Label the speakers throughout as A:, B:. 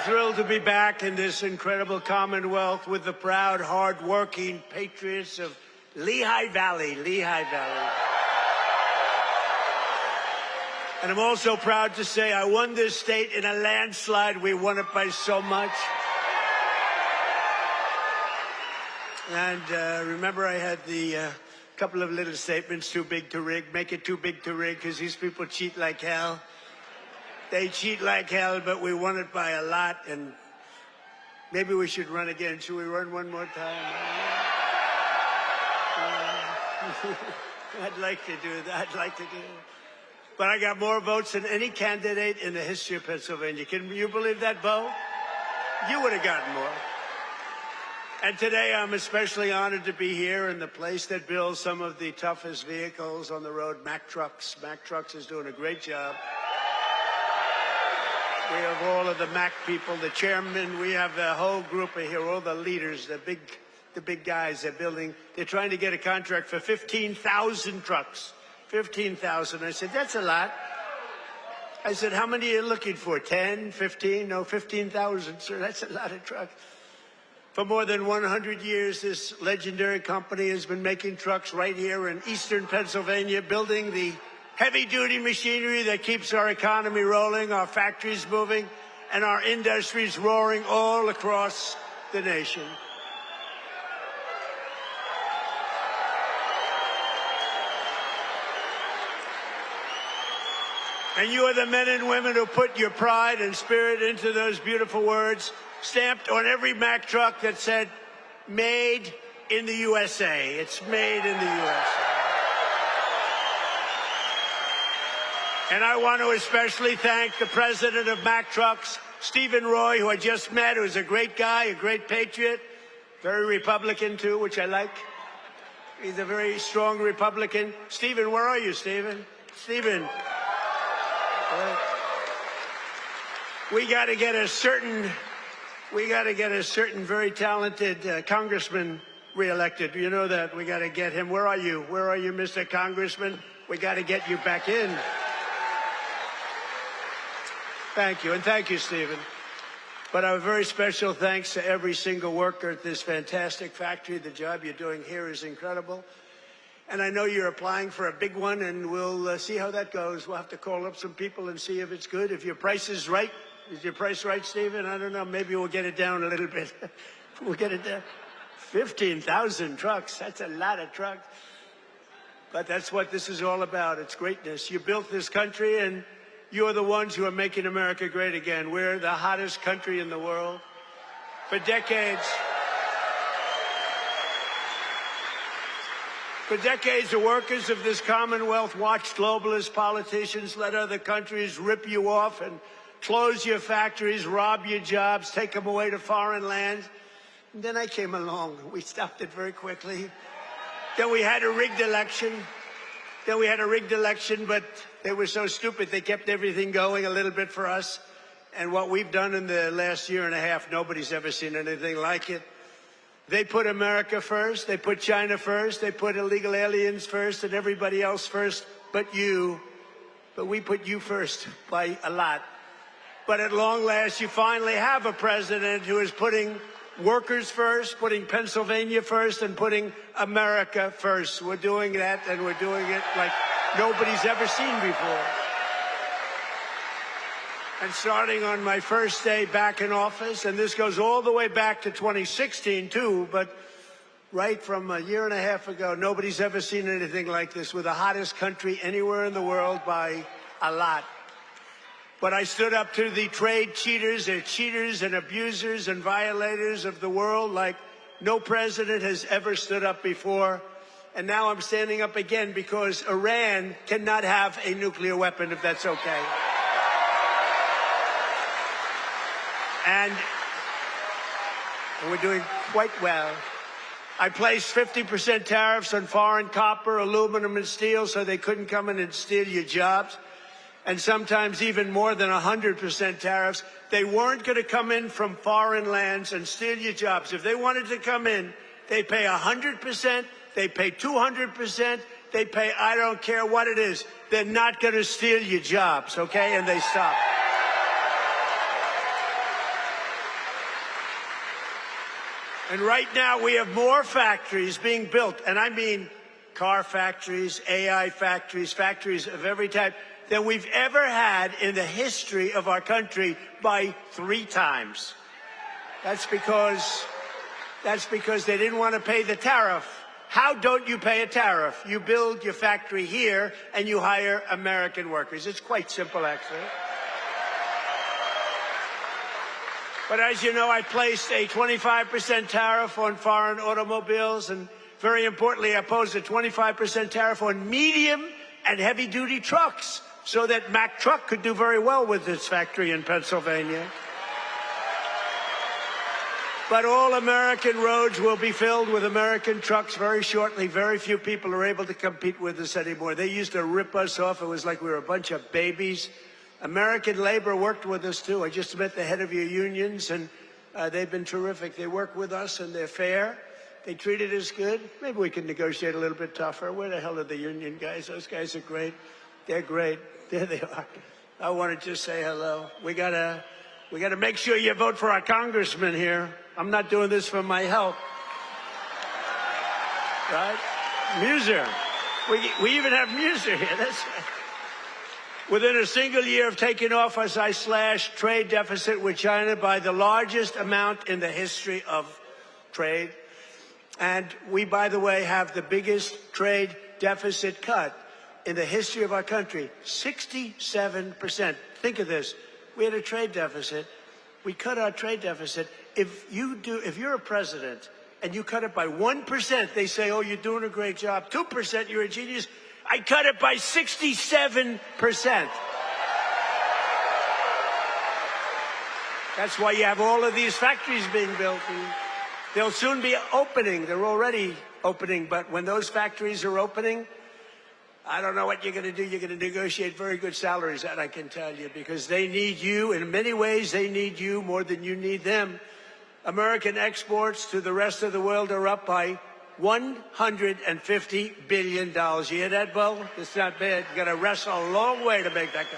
A: thrilled to be back in this incredible Commonwealth with the proud, hard-working patriots of Lehigh Valley, Lehigh Valley. And I'm also proud to say I won this state in a landslide. We won it by so much. And remember, I had the couple of little statements, too big to rig, make it too big to rig, because these people cheat like hell. They cheat like hell, but we won it by a lot, and maybe we should run again. Should we run one more time? I'd like to do that. I'd like to do it. But I got more votes than any candidate in the history of Pennsylvania. Can you believe that, Bo? You would have gotten more. And today I'm especially honored to be here in the place that builds some of the toughest vehicles on the road, Mack Trucks. Mack Trucks is doing a great job. We have all of the Mack people, the chairman. We have the whole group of here, all the leaders, the big guys. They're trying to get a contract for 15,000 trucks. 15,000. I said, that's a lot. I said, how many are you looking for? 10, 15? No, 15,000, sir. That's a lot of trucks. For more than 100 years, this legendary company has been making trucks right here in eastern Pennsylvania, building the heavy-duty machinery that keeps our economy rolling, our factories moving, and our industries roaring all across the nation. And you are the men and women who put your pride and spirit into those beautiful words, stamped on every Mack truck that said, made in the USA. It's made in the USA. And I want to especially thank the president of Mack Trucks, Stephen Roy, who I just met, who's a great guy, a great patriot, very Republican, too, which I like. He's a very strong Republican. Stephen, where are you, Stephen? Stephen. We got to get a certain very talented congressman reelected. You know that. We got to get him. Where are you? Where are you, Mr. Congressman? We got to get you back in. Thank you, and thank you, Stephen. But a very special thanks to every single worker at this fantastic factory. The job you're doing here is incredible. And I know you're applying for a big one, and we'll see how that goes. We'll have to call up some people and see if it's good. If your price is right. Is your price right, Stephen? I don't know. Maybe we'll get it down a little bit. We'll get it down. 15,000 trucks. That's a lot of trucks. But that's what this is all about. It's greatness. You built this country, and you're the ones who are making America great again. We're the hottest country in the world. For decades, the workers of this Commonwealth watched globalist politicians let other countries rip you off and close your factories, rob your jobs, take them away to foreign lands. And then I came along. We stopped it very quickly. Then we had a rigged election. But they were so stupid, they kept everything going a little bit for us. And what we've done in the last year and a half, nobody's ever seen anything like it. They put America first. They put China first. They put illegal aliens first and everybody else first but you. But we put you first by a lot. But at long last, you finally have a president who is putting workers first, putting Pennsylvania first, and putting America first. We're doing that, and we're doing it like nobody's ever seen before. And starting on my first day back in office, and this goes all the way back to 2016, too, but right from a year and a half ago, nobody's ever seen anything like this. We're the hottest country anywhere in the world by a lot. But I stood up to the trade cheaters and abusers and violators of the world like no president has ever stood up before. And now I'm standing up again because Iran cannot have a nuclear weapon, if that's okay. And we're doing quite well. I placed 50% tariffs on foreign copper, aluminum, and steel so they couldn't come in and steal your jobs. And sometimes even more than 100% tariffs. They weren't going to come in from foreign lands and steal your jobs. If they wanted to come in, they pay 100%, they pay 200%, they pay I don't care what it is. They're not going to steal your jobs, okay? And they stop. And right now we have more factories being built, and I mean car factories, AI factories, factories of every type, than we've ever had in the history of our country by 3 times. That's because they didn't want to pay the tariff. How don't you pay a tariff? You build your factory here and you hire American workers. It's quite simple, actually. But as you know, I placed a 25% tariff on foreign automobiles, and very importantly, I posed a 25% tariff on medium and heavy-duty trucks so that Mack Truck could do very well with its factory in Pennsylvania. But all American roads will be filled with American trucks very shortly. Very few people are able to compete with us anymore. They used to rip us off. It was like we were a bunch of babies. American labor worked with us, too. I just met the head of your unions, and they've been terrific. They work with us, and they're fair. They treated us good. Maybe we can negotiate a little bit tougher. Where the hell are the union guys? Those guys are great. They're great. There they are. I want to just say hello. We gotta make sure you vote for our congressman here. I'm not doing this for my health. Right? Muser. We even have Muser here. That's right. Within a single year of taking office, I slashed trade deficit with China by the largest amount in the history of trade. And we, by the way, have the biggest trade deficit cut in the history of our country, 67%. Think of this. We had a trade deficit. We cut our trade deficit. If you're a president and you cut it by 1%, they say, oh, you're doing a great job. 2%, you're a genius. I cut it by 67%. That's why you have all of these factories being built. And they'll soon be opening. They're already opening. But when those factories are opening, I don't know what you're going to do. You're going to negotiate very good salaries, that I can tell you, because they need you. In many ways, they need you more than you need them. American exports to the rest of the world are up by $150 billion. You hear that, Bo? It's not bad. You've got to wrestle a long way to make that go.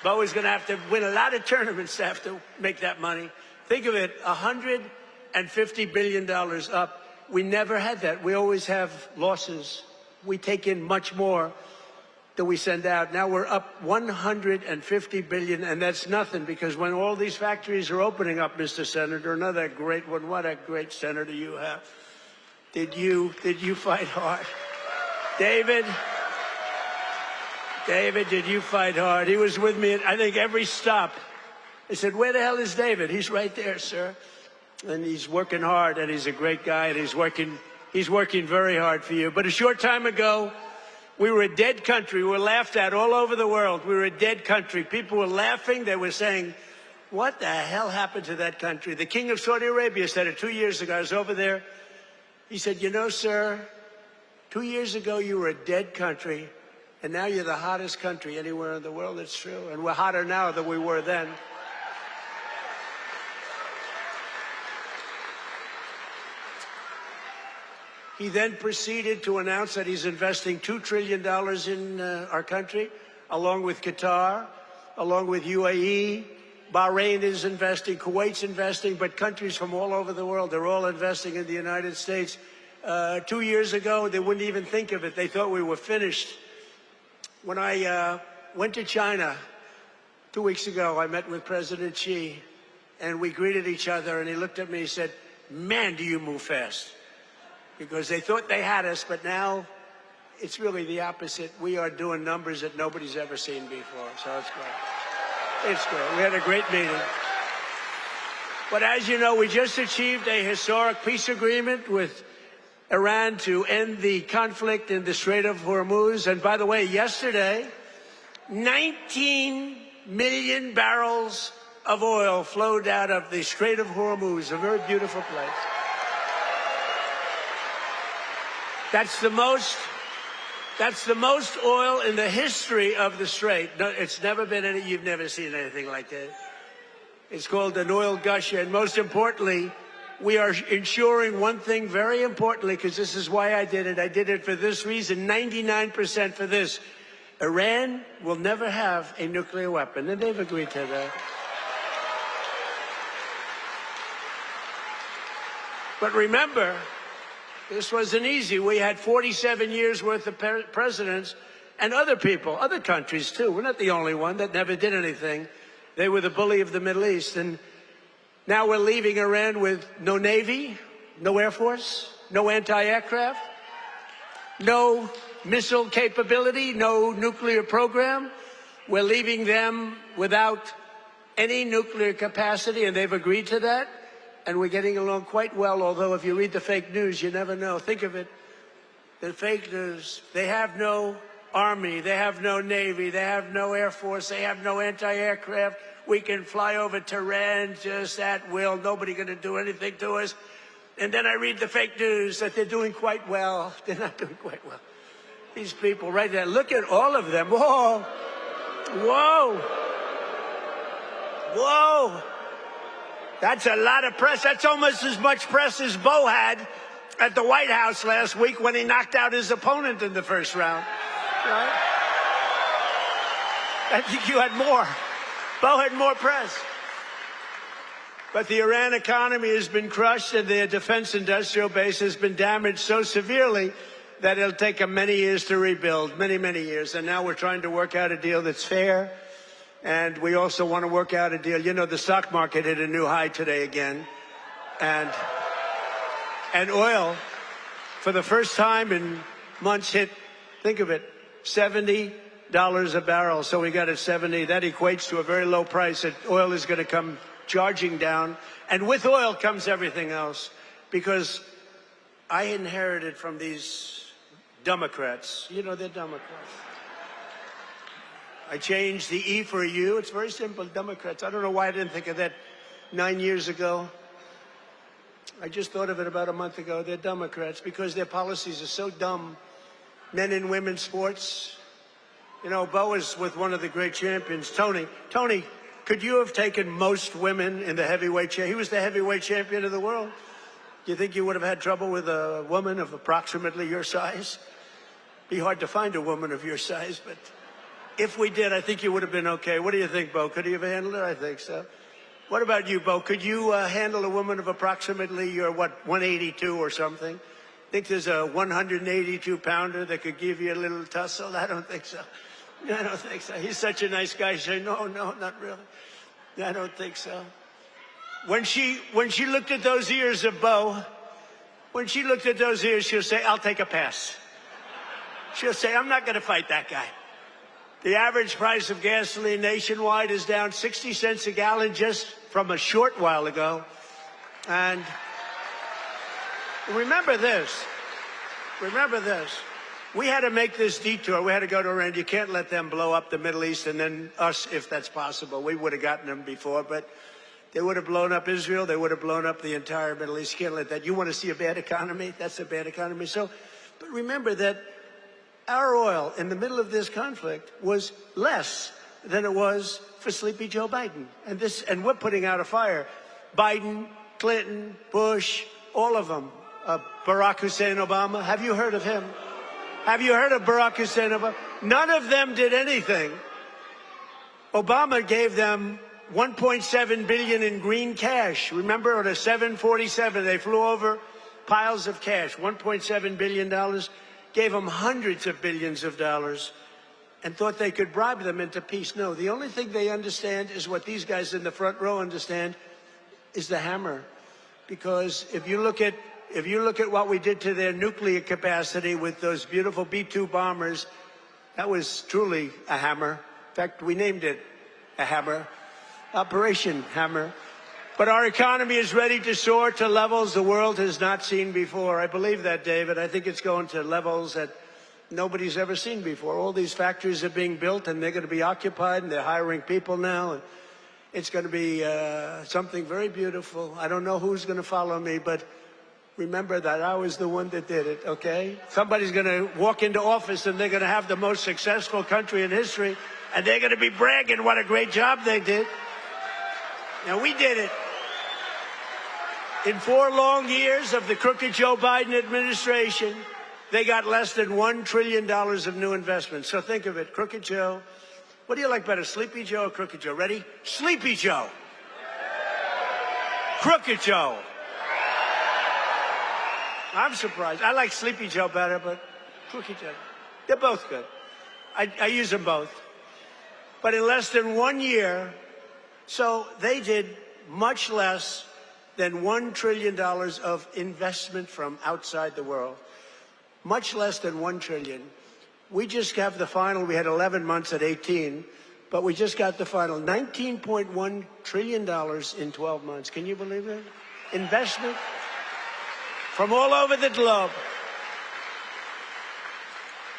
A: Bo is going to have to win a lot of tournaments to have to make that money. Think of it, $150 billion up. We never had that. We always have losses. We take in much more than we send out. Now we're up $150 billion, and that's nothing, because when all these factories are opening up, Mr. Senator, another great one, what a great senator you have. Did you fight hard? David, did you fight hard? He was with me at, I think, every stop. I said, where the hell is David? He's right there, sir. And he's working hard, and he's a great guy, and he's working very hard for you. But a short time ago, we were a dead country. We were laughed at all over the world. We were a dead country. People were laughing. They were saying, what the hell happened to that country? The King of Saudi Arabia said it 2 years ago. I was over there. He said, you know, sir, 2 years ago you were a dead country, and now you're the hottest country anywhere in the world. It's true. And we're hotter now than we were then. He then proceeded to announce that he's investing $2 trillion in our country, along with Qatar, along with UAE. Bahrain is investing, Kuwait's investing, but countries from all over the world, they're all investing in the United States. 2 years ago, they wouldn't even think of it. They thought we were finished. When I went to China 2 weeks ago, I met with President Xi, and we greeted each other, and he looked at me and said, man, do you move fast. Because they thought they had us, but now it's really the opposite. We are doing numbers that nobody's ever seen before, so it's great. It's great. We had a great meeting. But as you know, we just achieved a historic peace agreement with Iran to end the conflict in the Strait of Hormuz. And by the way, yesterday, 19 million barrels of oil flowed out of the Strait of Hormuz, a very beautiful place. That's the most oil in the history of the Strait. No, it's never been any, you've never seen anything like that. It's called an oil gusher. And most importantly, we are ensuring one thing very importantly, because this is why I did it. I did it for this reason, 99% for this. Iran will never have a nuclear weapon, and they've agreed to that. But remember, this wasn't easy. We had 47 years worth of presidents and other people, other countries too. We're not the only one that never did anything. They were the bully of the Middle East. And now we're leaving Iran with no Navy, no Air Force, no anti-aircraft, no missile capability, no nuclear program. We're leaving them without any nuclear capacity, and they've agreed to that. And we're getting along quite well, although if you read the fake news, you never know. Think of it. The fake news, they have no army, they have no navy, they have no air force, they have no anti-aircraft. We can fly over Tehran just at will. Nobody going to do anything to us. And then I read the fake news that they're doing quite well. They're not doing quite well. These people right there, look at all of them. Whoa, whoa, whoa. That's a lot of press. That's almost as much press as Bo had at the White House last week when he knocked out his opponent in the first round. Right? I think you had more. Bo had more press. But the Iran economy has been crushed and their defense industrial base has been damaged so severely that it'll take them many years to rebuild, many, many years. And now we're trying to work out a deal that's fair. And we also want to work out a deal. You know, the stock market hit a new high today again. And oil, for the first time in months, hit, think of it, $70 a barrel. So we got at 70. That equates to a very low price. That oil is going to come charging down. And with oil comes everything else. Because I inherited from these Democrats. You know, they're Democrats. I changed the E for a U. It's very simple, Democrats. I don't know why I didn't think of that 9 years ago. I just thought of it about a month ago. They're Democrats because their policies are so dumb. Men and women's sports. You know, Bo was with one of the great champions, Tony. Tony, could you have taken most women in the heavyweight championship? He was the heavyweight champion of the world. Do you think you would have had trouble with a woman of approximately your size? Be hard to find a woman of your size, but if we did, I think you would have been okay. What do you think, Bo? Could you have handled it? I think so. What about you, Bo? Could you handle a woman of approximately your, 182 or something? Think there's a 182-pounder that could give you a little tussle? I don't think so. I don't think so. He's such a nice guy. Say, no, not really. I don't think so. When she looked at those ears of Bo, when she looked at those ears, she'll say, I'll take a pass. She'll say, I'm not going to fight that guy. The average price of gasoline nationwide is down 60 cents a gallon just from a short while ago. And remember this. We had to make this detour. We had to go to Iran. You can't let them blow up the Middle East and then us, if that's possible. We would have gotten them before, but they would have blown up Israel. They would have blown up the entire Middle East. You can't let that. You want to see a bad economy? That's a bad economy. So, but remember that our oil in the middle of this conflict was less than it was for Sleepy Joe Biden. And we're putting out a fire. Biden, Clinton, Bush, all of them. Barack Hussein Obama. Have you heard of him? Have you heard of Barack Hussein Obama? None of them did anything. Obama gave them $1.7 billion in green cash. Remember, on a 747, they flew over piles of cash, $1.7 billion. Gave them hundreds of billions of dollars and thought they could bribe them into peace. No, the only thing they understand is what these guys in the front row understand is the hammer. Because if you look at what we did to their nuclear capacity with those beautiful B-2 bombers, that was truly a hammer. In fact, we named it a hammer, Operation Hammer. But our economy is ready to soar to levels the world has not seen before. I believe that, David. I think it's going to levels that nobody's ever seen before. All these factories are being built, and they're going to be occupied, and they're hiring people now. And it's going to be something very beautiful. I don't know who's going to follow me, but remember that I was the one that did it, okay? Somebody's going to walk into office, and they're going to have the most successful country in history, and they're going to be bragging what a great job they did. Now, we did it. In 4 long years of the crooked Joe Biden administration, they got less than $1 trillion of new investments. So think of it, Crooked Joe. What do you like better, Sleepy Joe or Crooked Joe? Ready? Sleepy Joe. Crooked Joe. I'm surprised. I like Sleepy Joe better, but Cookie Joe, they're both good. I use them both. But in less than 1 year, so they did much less than $1 trillion of investment from outside the world. Much less than 1 trillion. We just have the final. We had 11 months at 18, but we just got the final. $19.1 trillion in 12 months. Can you believe it? Investment from all over the globe.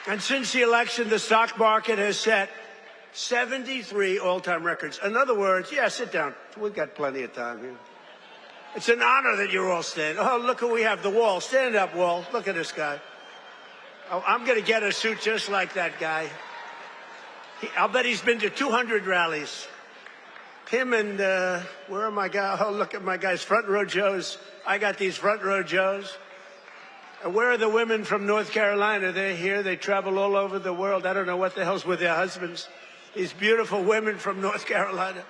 A: And since the election, the stock market has set 73 all-time records. In other words, yeah, sit down. We've got plenty of time here. It's an honor that you're all standing. Oh, look who we have, the Wall. Stand up, Wall. Look at this guy. Oh, I'm going to get a suit just like that guy. I'll bet he's been to 200 rallies. Him and, where are my guys? Oh, look at my guys, front row Joes. I got these front row Joes. And where are the women from North Carolina? They're here. They travel all over the world. I don't know what the hell's with their husbands. These beautiful women from North Carolina.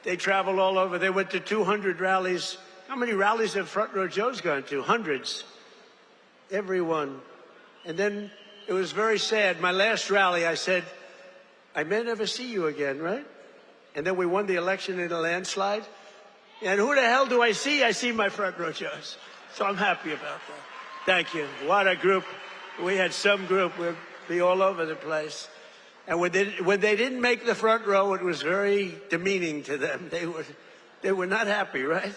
A: They travel all over. They went to 200 rallies. How many rallies have front row Joes gone to? Hundreds. Every one. And then it was very sad. My last rally, I said, I may never see you again, right? And then we won the election in a landslide. And who the hell do I see? I see my front row Joes. So I'm happy about that. Thank you. What a group. We had some group. We'd be all over the place. And when they didn't make the front row, it was very demeaning to them. They were not happy, right?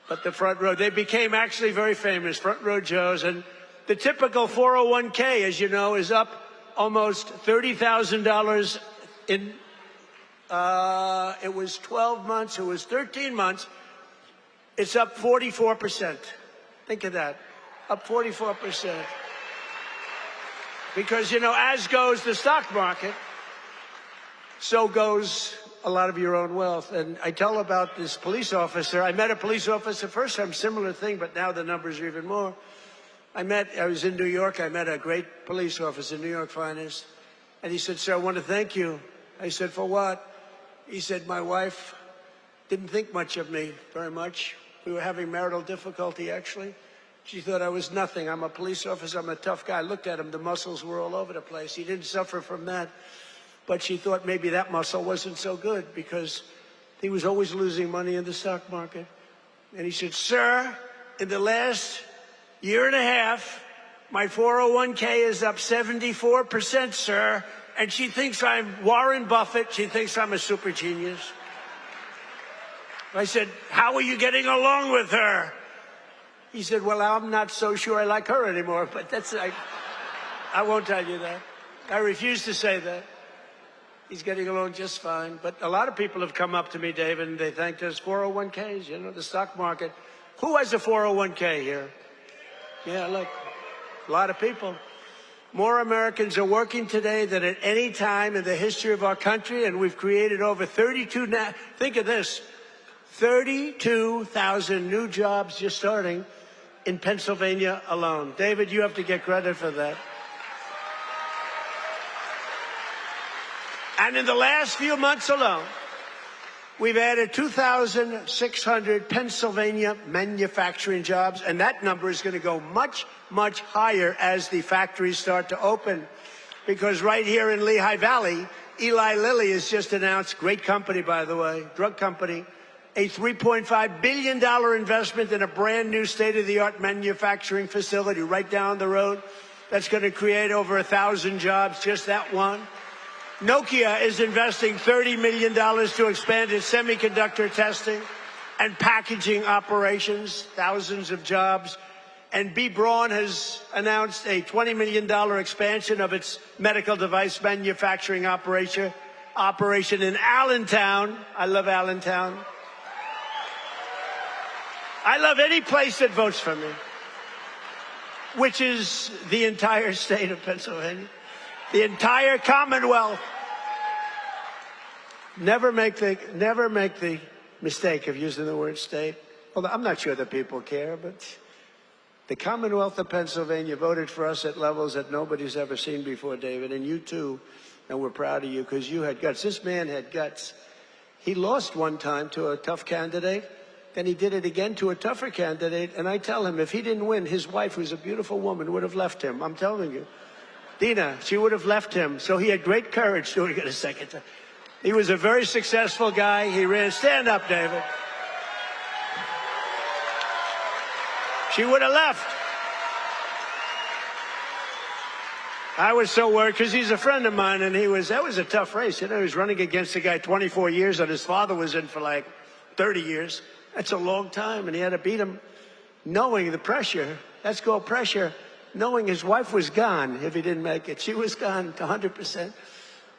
A: But the front row, they became actually very famous, front row Joes. And the typical 401k, as you know, is up almost $30,000 in, it was 12 months, it was 13 months. It's up 44%. Think of that, up 44%. Because, you know, as goes the stock market, so goes a lot of your own wealth. And I tell about this police officer. I met a police officer first time, similar thing, but now the numbers are even more. I was in New York. I met a great police officer, New York finest. And he said, sir, I want to thank you. I said, for what? He said, my wife didn't think much of me very much. We were having marital difficulty, actually. She thought I was nothing. I'm a police officer. I'm a tough guy. I looked at him. The muscles were all over the place. He didn't suffer from that. But she thought maybe that muscle wasn't so good because he was always losing money in the stock market. And he said, sir, in the last year and a half, my 401k is up 74%, sir. And she thinks I'm Warren Buffett. She thinks I'm a super genius. I said, how are you getting along with her? He said, well, I'm not so sure I like her anymore, but I won't tell you that. I refuse to say that. He's getting along just fine. But a lot of people have come up to me, David, and they thanked us 401ks, you know, the stock market. Who has a 401k here? Yeah, look, a lot of people. More Americans are working today than at any time in the history of our country, and we've created over 32, think of this, 32,000 new jobs just starting in Pennsylvania alone. David, you have to get credit for that. And in the last few months alone, we've added 2,600 Pennsylvania manufacturing jobs, and that number is going to go much, much higher as the factories start to open. Because right here in Lehigh Valley, Eli Lilly has just announced, great company, by the way, drug company, a $3.5 billion investment in a brand new state-of-the-art manufacturing facility right down the road. That's going to create over 1,000 jobs, just that one. Nokia is investing $30 million to expand its semiconductor testing and packaging operations, thousands of jobs. And B. Braun has announced a $20 million expansion of its medical device manufacturing operation in Allentown. I love Allentown. I love any place that votes for me, which is the entire state of Pennsylvania, the entire Commonwealth. Never make the mistake of using the word state. Well, I'm not sure that people care, but the Commonwealth of Pennsylvania voted for us at levels that nobody's ever seen before, David, and you too, and we're proud of you because you had guts. This man had guts. He lost one time to a tough candidate, then he did it again to a tougher candidate. And I tell him, if he didn't win, his wife, who's a beautiful woman, would have left him. I'm telling you. Dina, she would have left him. So he had great courage doing it a second time. He was a very successful guy. He ran. Stand up, David. She would have left. I was so worried because he's a friend of mine, and that was a tough race. You know, he was running against a guy 24 years that his father was in for like 30 years. That's a long time, and he had to beat him knowing the pressure. Let's go pressure, knowing his wife was gone if he didn't make it. She was gone 100%.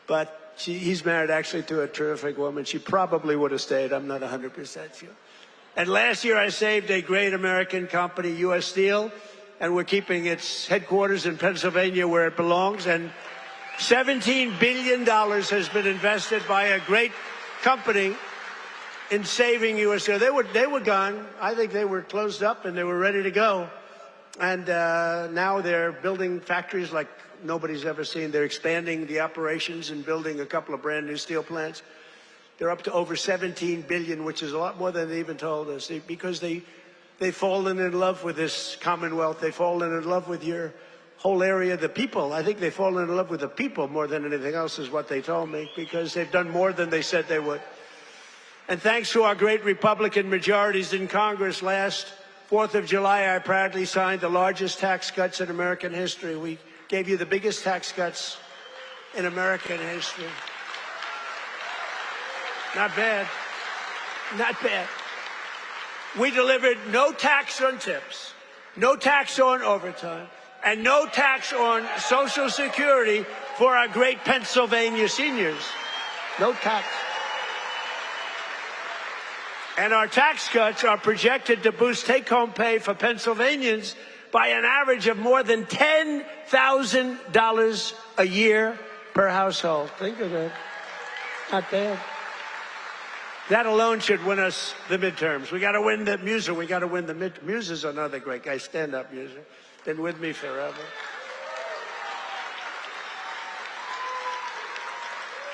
A: But he's married actually to a terrific woman. She probably would have stayed. I'm not 100% sure. And last year I saved a great American company, U.S. Steel, and we're keeping its headquarters in Pennsylvania where it belongs. And $17 billion has been invested by a great company in saving U.S. Steel. They were gone. I think they were closed up and they were ready to go. And now they're building factories like nobody's ever seen. They're expanding the operations and building a couple of brand new steel plants. They're up to over $17 billion, which is a lot more than they even told us, because they've fallen in love with this Commonwealth. They've fallen in love with your whole area, the people. I think they've fallen in love with the people more than anything else is what they told me, because they've done more than they said they would. And thanks to our great Republican majorities in Congress, last 4th of July, I proudly signed the largest tax cuts in American history. We gave you the biggest tax cuts in American history. Not bad. Not bad. We delivered no tax on tips, no tax on overtime, and no tax on Social Security for our great Pennsylvania seniors. No tax. And our tax cuts are projected to boost take-home pay for Pennsylvanians by an average of more than $10,000 a year per household. Think of that. Not bad. That alone should win us the midterms. We got to win the Muser. We got to win the midterms. Muser's another great guy. Stand up, Muser. Been with me forever.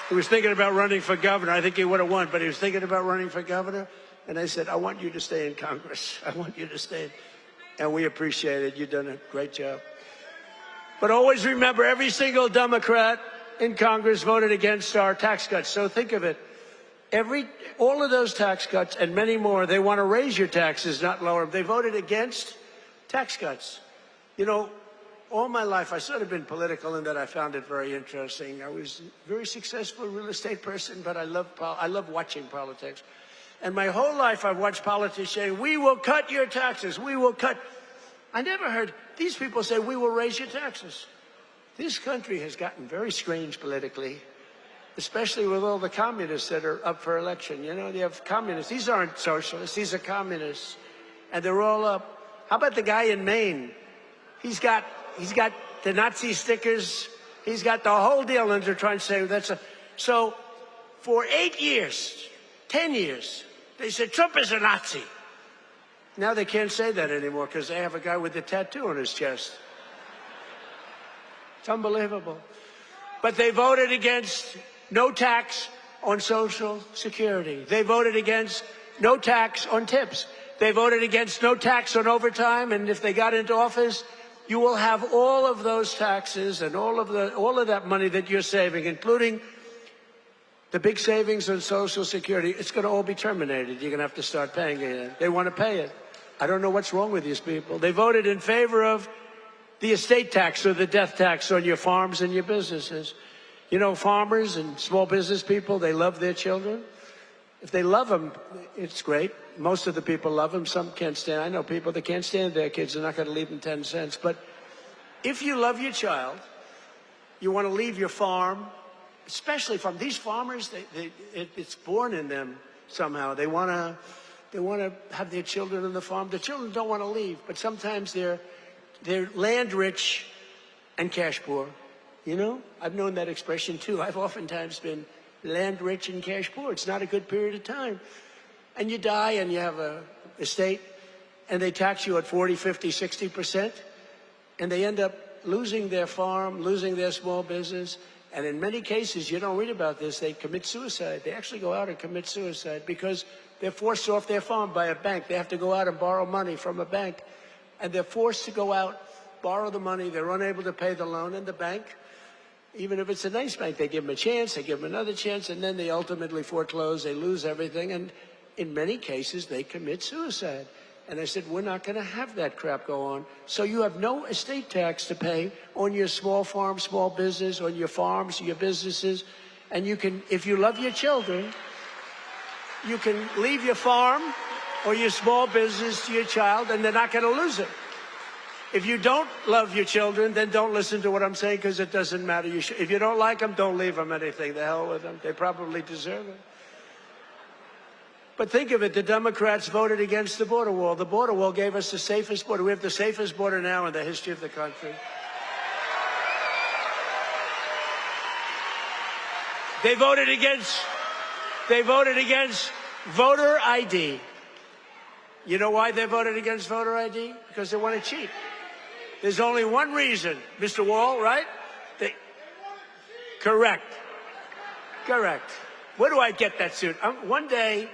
A: He was thinking about running for governor. I think he would have won, but he was thinking about running for governor. And I said, I want you to stay in Congress. I want you to stay. And we appreciate it. You've done a great job. But always remember, every single Democrat in Congress voted against our tax cuts. So think of it. All of those tax cuts and many more, they want to raise your taxes, not lower them. They voted against tax cuts. You know, all my life, I sort of been political in that I found it very interesting. I was a very successful real estate person, but I love watching politics. And my whole life, I've watched politicians say, we will cut your taxes. We will cut. I never heard these people say, we will raise your taxes. This country has gotten very strange politically, especially with all the communists that are up for election. You know, you have communists. These aren't socialists. These are communists. And they're all up. How about the guy in Maine? He's got the Nazi stickers. He's got the whole deal, and they're trying to say that's a. So for 8 years, 10 years, they said Trump is a Nazi. Now they can't say that anymore because they have a guy with a tattoo on his chest. It's unbelievable. But they voted against no tax on Social Security. They voted against no tax on tips. They voted against no tax on overtime. And if they got into office, you will have all of those taxes and all of that money that you're saving, including the big savings on Social Security. It's going to all be terminated. You're going to have to start paying it. They want to pay it. I don't know what's wrong with these people. They voted in favor of the estate tax or the death tax on your farms and your businesses. You know, farmers and small business people, they love their children. If they love them, it's great. Most of the people love them. Some can't stand. I know people that can't stand their kids. They're not going to leave them 10 cents. But if you love your child, you want to leave your farm, especially from these farmers, it's born in them somehow. They want to have their children on the farm. The children don't want to leave, but sometimes they're land rich and cash poor. You know, I've known that expression too. I've oftentimes been land rich and cash poor. It's not a good period of time. And you die and you have a estate and they tax you at 40, 50, 60%. And they end up losing their farm, losing their small business. And in many cases, you don't read about this, they commit suicide. They actually go out and commit suicide because they're forced off their farm by a bank. They have to go out and borrow money from a bank. And they're forced to go out, borrow the money. They're unable to pay the loan, and the bank, even if it's a nice bank, they give them a chance, they give them another chance, and then they ultimately foreclose, they lose everything, and in many cases, they commit suicide. And I said, we're not going to have that crap go on. So you have no estate tax to pay on your small farm, small business, on your farms, your businesses, and you can, if you love your children, you can leave your farm or your small business to your child, and they're not going to lose it. If you don't love your children, then don't listen to what I'm saying, because it doesn't matter. If you don't like them, don't leave them anything. The hell with them. They probably deserve it. But think of it, the Democrats voted against the border wall. The border wall gave us the safest border. We have the safest border now in the history of the country. They voted against voter ID. You know why they voted against voter ID? Because they want to cheat. There's only one reason, Mr. Wall, right? Correct. Correct. Where do I get that suit? One day,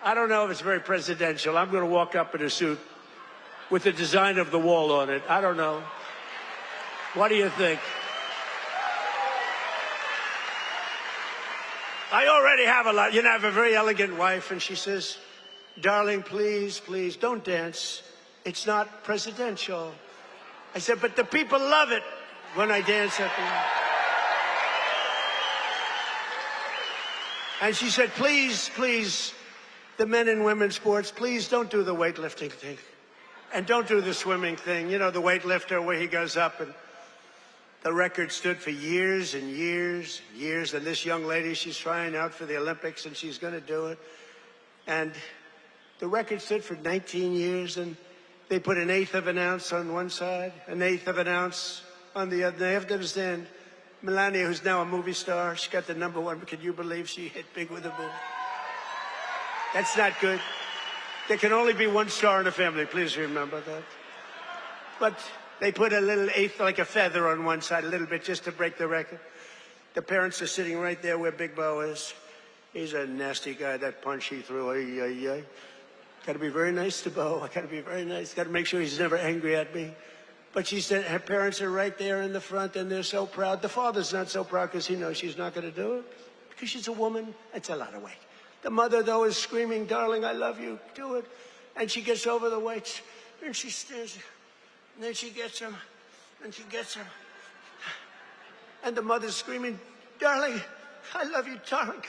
A: I don't know if it's very presidential, I'm going to walk up in a suit with the design of the wall on it. I don't know. What do you think? I already have a lot. You know, I have a very elegant wife, and she says, darling, please, please, don't dance. It's not presidential. I said, but the people love it when I dance at them. And she said, please, please, the men and women's sports, please don't do the weightlifting thing. And don't do the swimming thing. You know, the weightlifter where he goes up, and the record stood for years and years and years. And this young lady, she's trying out for the Olympics, and she's going to do it. And the record stood for 19 years, and they put 1/8 of an ounce on one side, 1/8 of an ounce on the other. They have to understand, Melania, who's now a movie star, she got the #1. Can you believe she hit big with a boom? That's not good. There can only be one star in a family. Please remember that. But they put a little 1/8, like a feather on one side, a little bit, just to break the record. The parents are sitting right there where Big Bo is. He's a nasty guy. That punch he threw, got to be very nice to Bo. I got to be very nice. Got to make sure he's never angry at me. But she said her parents are right there in the front, and they're so proud. The father's not so proud because he knows she's not going to do it. Because she's a woman. It's a lot of weight. The mother, though, is screaming, darling, I love you. Do it. And she gets over the weights, and she stands there. And then she gets him, and she gets him. And the mother's screaming, darling, I love you, darling.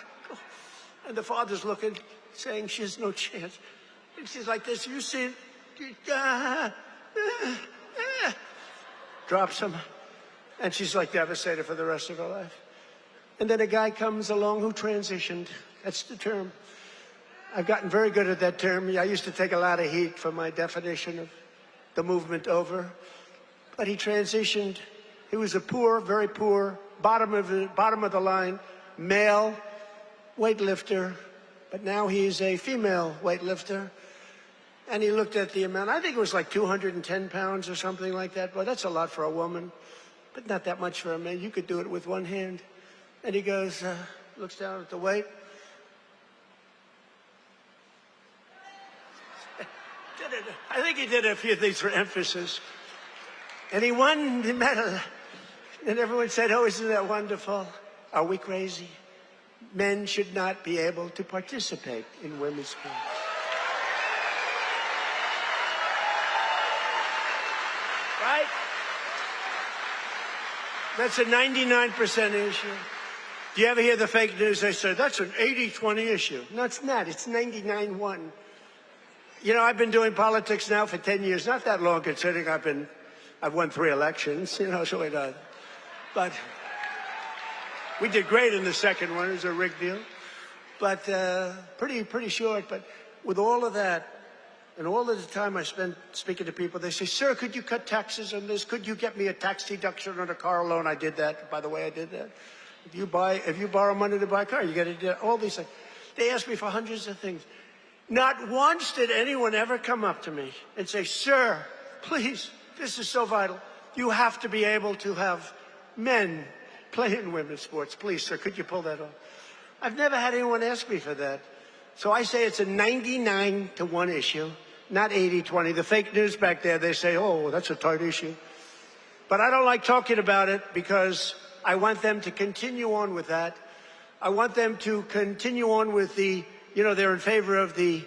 A: And the father's looking, saying she has no chance. And she's like this, you see it? Drops him. And she's like devastated for the rest of her life. And then a guy comes along who transitioned. That's the term. I've gotten very good at that term. I used to take a lot of heat for my definition of the movement over. But he transitioned. He was a poor, very poor, bottom of the line, male weightlifter. But now he's a female weightlifter. And he looked at the amount. I think it was like 210 pounds or something like that. Well, that's a lot for a woman, but not that much for a man. You could do it with one hand. And he goes, looks down at the weight. I think he did a few things for emphasis. And he won the medal. And everyone said, oh, isn't that wonderful? Are we crazy? Men should not be able to participate in women's sports. Right? That's a 99% issue. Do you ever hear the fake news? They say, that's an 80-20 issue. No, it's not. It's 99-1. You know, I've been doing politics now for 10 years. Not that long, considering I've won 3 elections, you know, so it does. But we did great in the second one. It was a rigged deal. But pretty short. But with all of that, and all of the time I spent speaking to people, they say, sir, could you cut taxes on this? Could you get me a tax deduction on a car loan? I did that. By the way, I did that. If you borrow money to buy a car, you got to do all these things. They asked me for hundreds of things. Not once did anyone ever come up to me and say, sir, please, this is so vital. You have to be able to have men play in women's sports. Please, sir, could you pull that off? I've never had anyone ask me for that. So I say it's a 99-1 issue, not 80-20. The fake news back there, they say, oh, that's a tight issue. But I don't like talking about it because I want them to continue on with that. I want them to continue on with the, they're in favor of the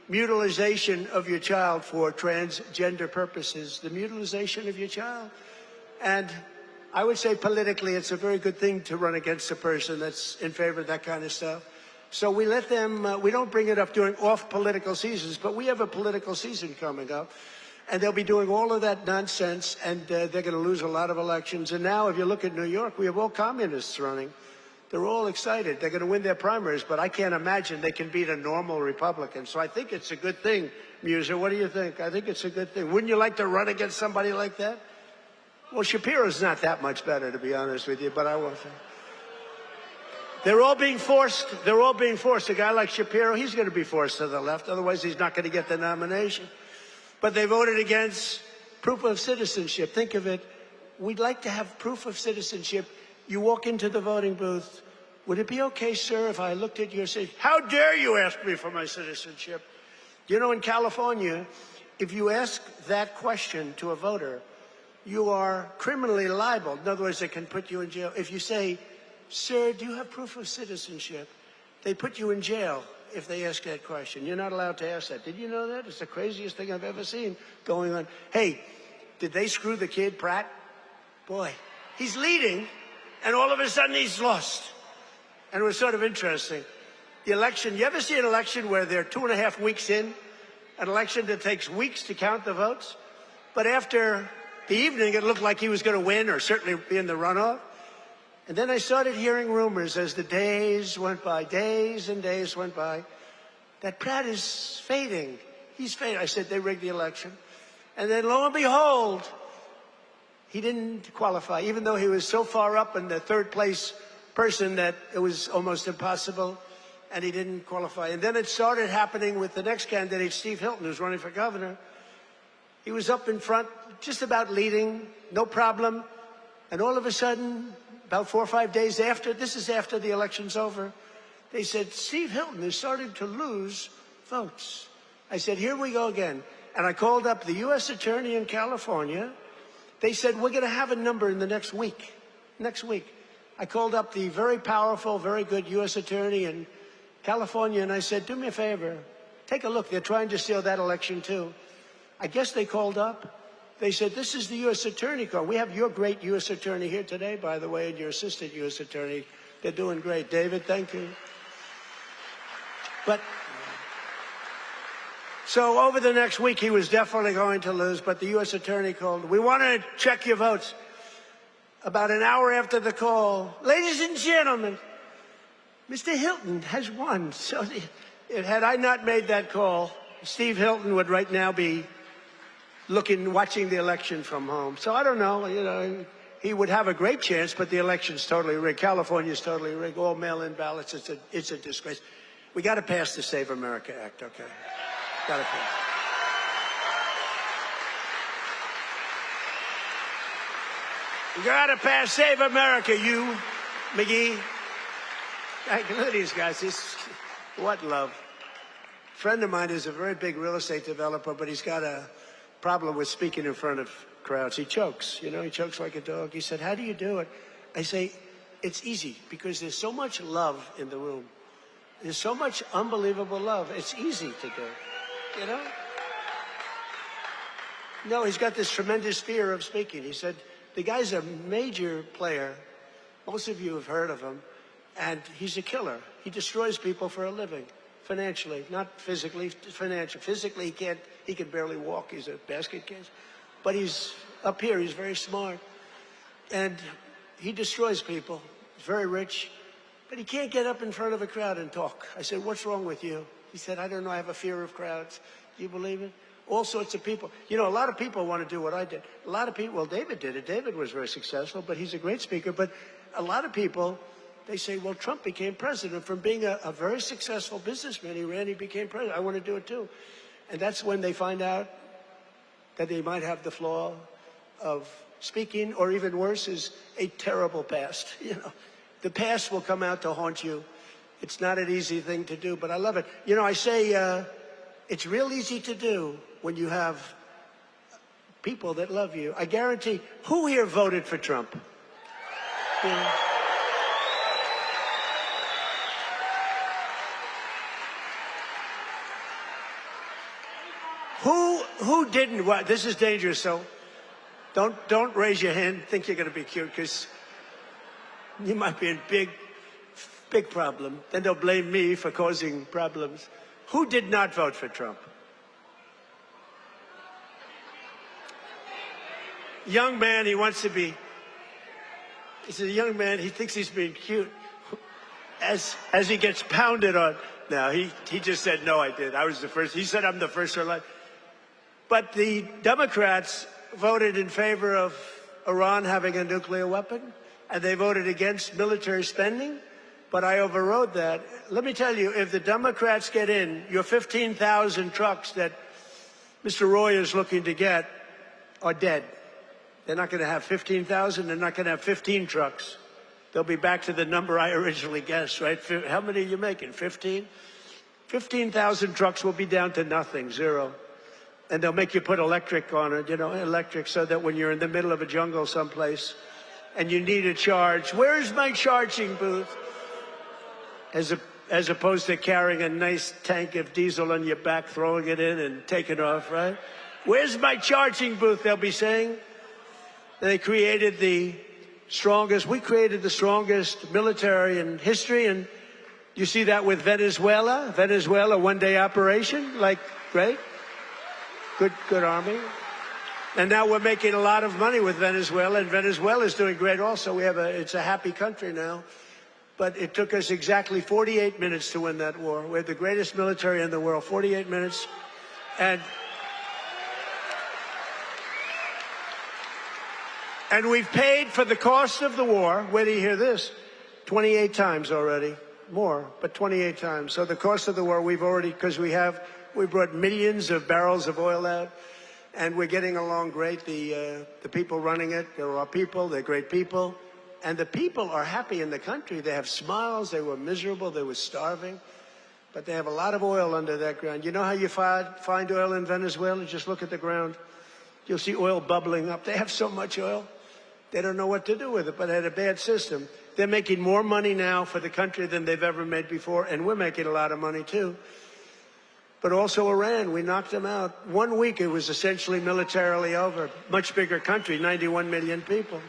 A: mutilization of your child for transgender purposes, the mutilization of your child. And I would say politically it's a very good thing to run against a person that's in favor of that kind of stuff. So we let them, we don't bring it up during off-political seasons, but we have a political season coming up. And they'll be doing all of that nonsense, and they're going to lose a lot of elections. And now, if you look at New York, we have all communists running. They're all excited. They're going to win their primaries, but I can't imagine they can beat a normal Republican. So I think it's a good thing, Muser. What do you think? I think it's a good thing. Wouldn't you like to run against somebody like that? Well, Shapiro's not that much better, to be honest with you, but I won't say. They're all being forced. They're all being forced. A guy like Shapiro, he's going to be forced to the left. Otherwise, he's not going to get the nomination. But they voted against proof of citizenship. Think of it. We'd like to have proof of citizenship. You walk into the voting booth. Would it be okay, sir, if I looked at your citizenship? How dare you ask me for my citizenship? In California, if you ask that question to a voter, you are criminally liable. In other words, they can put you in jail. If you say, sir, do you have proof of citizenship? They put you in jail. If they ask that question. You're not allowed to ask that. Did you know that? It's the craziest thing I've ever seen going on. Hey, did they screw the kid, Pratt? Boy, he's leading, and all of a sudden he's lost. And it was sort of interesting. The election, you ever see an election where they're 2.5 weeks in? An election that takes weeks to count the votes? But after the evening, it looked like he was going to win or certainly be in the runoff. And then I started hearing rumors as the days went by, days and days went by, that Pratt is fading. He's fading. I said, they rigged the election. And then lo and behold, he didn't qualify, even though he was so far up in the third place person that it was almost impossible, and he didn't qualify. And then it started happening with the next candidate, Steve Hilton, who's running for governor. He was up in front, just about leading, no problem. And all of a sudden, about 4 or 5 days after, this is after the election's over, they said, Steve Hilton is starting to lose votes. I said, here we go again. And I called up the U.S. Attorney in California. They said, we're going to have a number in the next week. Next week. I called up the very powerful, very good U.S. Attorney in California, and I said, do me a favor. Take a look. They're trying to steal that election, too. I guess they called up. They said, this is the U.S. Attorney call. We have your great U.S. Attorney here today, by the way, and your assistant U.S. Attorney. They're doing great. David, thank you. But so over the next week, he was definitely going to lose, but the U.S. Attorney called. We want to check your votes. About an hour after the call, ladies and gentlemen, Mr. Hilton has won. So had I not made that call, Steve Hilton would right now be watching the election from home. So I don't know, he would have a great chance, but the election's totally rigged. California's totally rigged. All mail-in ballots. It's a disgrace. We got to pass the Save America Act, okay? Got to pass. We got to pass Save America, you, McGee. Look at these guys. What love. A friend of mine is a very big real estate developer, but he's got a problem with speaking in front of crowds. He chokes, he chokes like a dog. He said, how do you do it? I say, it's easy because there's so much love in the room. There's so much unbelievable love. It's easy to do, No, he's got this tremendous fear of speaking. He said, the guy's a major player. Most of you have heard of him. And he's a killer. He destroys people for a living. Financially, not physically, financially. Physically, he can barely walk. He's a basket case. But he's up here. He's very smart. And he destroys people. He's very rich. But he can't get up in front of a crowd and talk. I said, what's wrong with you? He said, I don't know. I have a fear of crowds. Do you believe it? All sorts of people. A lot of people want to do what I did. A lot of people, well, David did it. David was very successful, but he's a great speaker. But a lot of people, they say, well, Trump became president. From being a very successful businessman, he became president. I want to do it too. And that's when they find out that they might have the flaw of speaking, or even worse, is a terrible past. You know, the past will come out to haunt you. It's not an easy thing to do, but I love it. You know, I say it's real easy to do when you have people that love you. I guarantee, who here voted for Trump? Yeah. Who didn't? Well, this is dangerous, so don't raise your hand. Think you're going to be cute, because you might be in big problem. Then they'll blame me for causing problems. Who did not vote for Trump? Young man, he wants to be. He's a young man. He thinks he's being cute. As he gets pounded on. No, he just said, no, I did. I was the first. He said, I'm the first to elect. But the Democrats voted in favor of Iran having a nuclear weapon, and they voted against military spending, but I overrode that. Let me tell you, if the Democrats get in, your 15,000 trucks that Mr. Roy is looking to get are dead. They're not going to have 15,000. They're not going to have 15 trucks. They'll be back to the number I originally guessed, right? How many are you making, 15? 15,000 trucks will be down to nothing, zero. And they'll make you put electric on it, you know, electric, so that when you're in the middle of a jungle someplace and you need a charge, where's my charging booth? As opposed to carrying a nice tank of diesel on your back, throwing it in and taking off, right? Where's my charging booth, they'll be saying. They created the strongest military in history, and you see that with Venezuela. Venezuela, one-day operation, like, great. Good army. And now we're making a lot of money with Venezuela, and Venezuela's doing great also. It's a happy country now. But it took us exactly 48 minutes to win that war. We have the greatest military in the world, 48 minutes. And we've paid for the cost of the war, wait till you hear this, 28 times already. More, but 28 times. So the cost of the war, we've already, because we brought millions of barrels of oil out, and we're getting along great. The people running it, they're our people, they're great people. And the people are happy in the country. They have smiles, they were miserable, they were starving. But they have a lot of oil under that ground. You know how you find oil in Venezuela? Just look at the ground. You'll see oil bubbling up. They have so much oil. They don't know what to do with it, but they had a bad system. They're making more money now for the country than they've ever made before, and we're making a lot of money too. But also Iran, we knocked them out. 1 week, it was essentially militarily over. Much bigger country, 91 million people,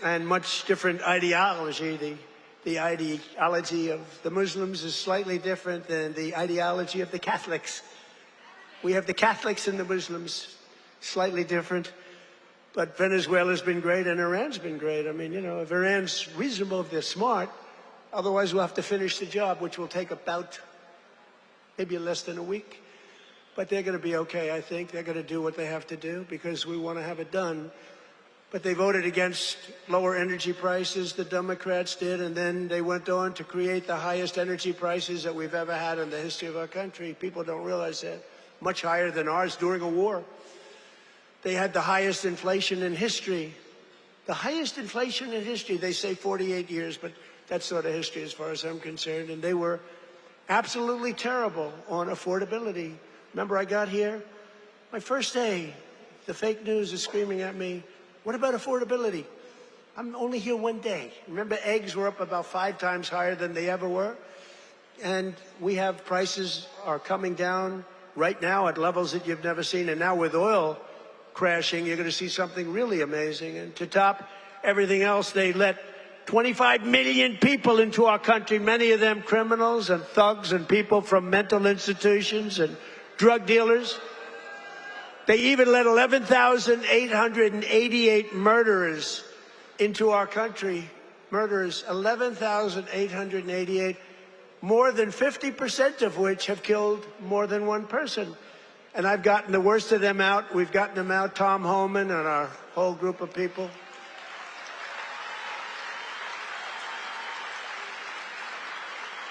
A: and much different ideology. The ideology of the Muslims is slightly different than the ideology of the Catholics. We have the Catholics and the Muslims, slightly different. But Venezuela's been great, and Iran's been great. I mean, you know, if Iran's reasonable, if they're smart, otherwise we'll have to finish the job, which will take about maybe less than a week. But they're going to be okay, I think. They're going to do what they have to do because we want to have it done. But they voted against lower energy prices, the Democrats did, and then they went on to create the highest energy prices that we've ever had in the history of our country. People don't realize that. Much higher than ours during a war. They had the highest inflation in history. The highest inflation in history, they say 48 years, but that's sort of history as far as I'm concerned. And they were absolutely terrible on affordability. Remember, I got here, my first day, the fake news is screaming at me, what about affordability? I'm only here 1 day. Remember, eggs were up about 5 times higher than they ever were. And we have prices are coming down right now at levels that you've never seen. And now with oil crashing, you're going to see something really amazing. And to top everything else, they let 25 million people into our country, many of them criminals and thugs and people from mental institutions and drug dealers. They even let 11,888 murderers into our country. Murderers, 11,888, more than 50% of which have killed more than one person. And I've gotten the worst of them out. We've gotten them out, Tom Homan and our whole group of people.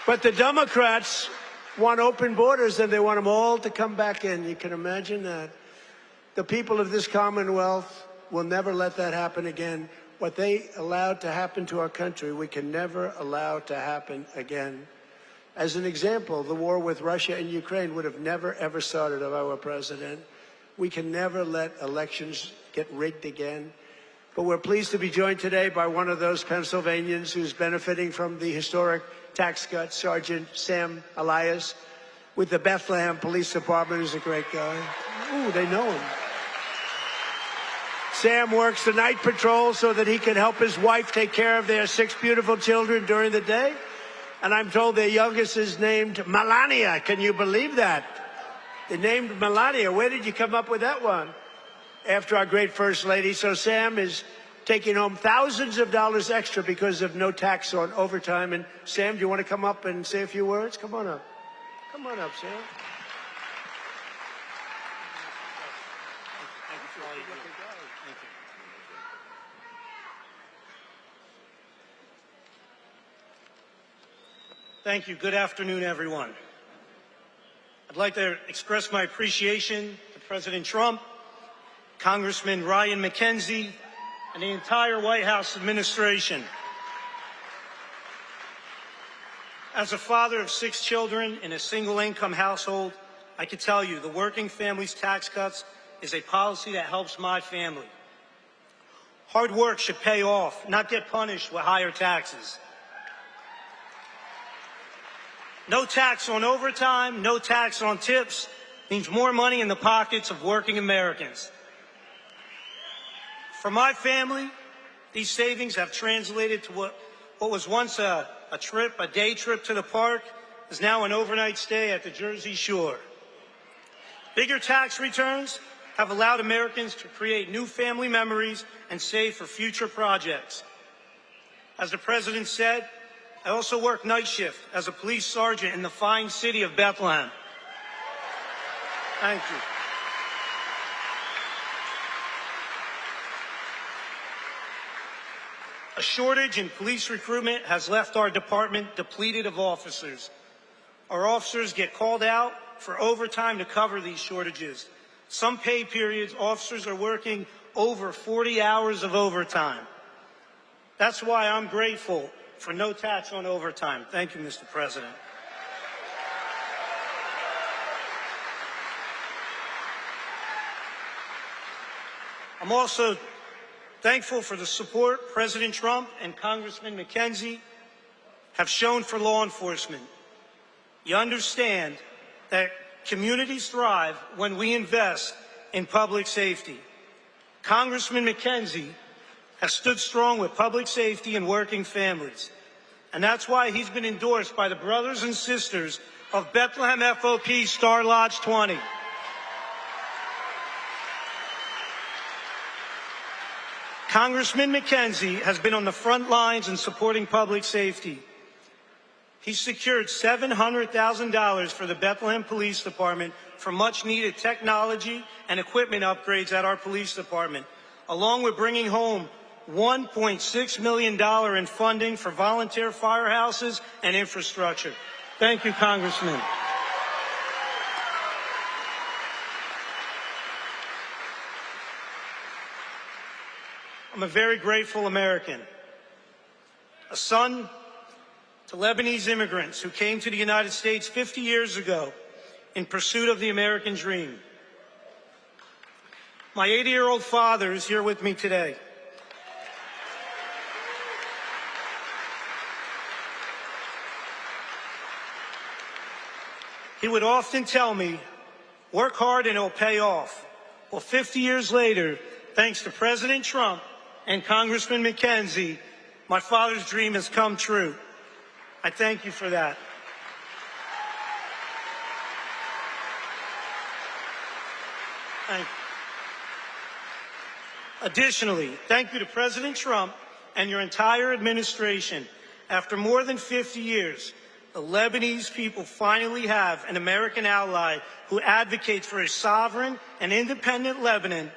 A: But the Democrats want open borders, and they want them all to come back in. You can imagine that. The people of this Commonwealth We'll never let that happen again. What they allowed to happen to our country, we can never allow to happen again. As an example, the war with Russia and Ukraine would have never, ever started if I were president. We can never let elections get rigged again. But we're pleased to be joined today by one of those Pennsylvanians who's benefiting from the historic tax cuts, Sergeant Sam Elias, with the Bethlehem Police Department, who's a great guy. Ooh, they know him. Sam works the night patrol so that he can help his wife take care of their 6 beautiful children during the day. And I'm told their youngest is named Melania. Can you believe that? They named Melania. Where did you come up with that one? After our great First Lady. So Sam is taking home thousands of dollars extra because of no tax on overtime. And Sam, do you want to come up and say a few words? Come on up. Come on up, Sam.
B: Thank you for all you do. Thank you. Thank you. Good afternoon, everyone. I'd like to express my appreciation to President Trump, Congressman Ryan McKenzie, and the entire White House administration. As a father of 6 children in a single-income household, I can tell you the Working Families Tax Cuts is a policy that helps my family. Hard work should pay off, not get punished with higher taxes. No tax on overtime, no tax on tips means more money in the pockets of working Americans. For my family, these savings have translated to what was once a day trip to the park, is now an overnight stay at the Jersey Shore. Bigger tax returns have allowed Americans to create new family memories and save for future projects. As the President said, I also work night shift as a police sergeant in the fine city of Bethlehem. Thank you. A shortage in police recruitment has left our department depleted of officers. Our officers get called out for overtime to cover these shortages. Some pay periods, officers are working over 40 hours of overtime. That's why I'm grateful for no tax on overtime. Thank you, Mr. President. I'm also thankful for the support President Trump and Congressman McKenzie have shown for law enforcement. You understand that communities thrive when we invest in public safety. Congressman McKenzie has stood strong with public safety and working families. And that's why he's been endorsed by the brothers and sisters of Bethlehem FOP Star Lodge 20. Congressman McKenzie has been on the front lines in supporting public safety. He secured $700,000 for the Bethlehem Police Department for much-needed technology and equipment upgrades at our police department, along with bringing home $1.6 million in funding for volunteer firehouses and infrastructure. Thank you, Congressman. I'm a very grateful American, a son to Lebanese immigrants who came to the United States 50 years ago in pursuit of the American dream. My 80-year-old father is here with me today. He would often tell me, work hard and it'll pay off. Well, 50 years later, thanks to President Trump and Congressman McKenzie, my father's dream has come true. I thank you for that. Thank you. Additionally, thank you to President Trump and your entire administration. After more than 50 years, the Lebanese people finally have an American ally who advocates for a sovereign and independent Lebanon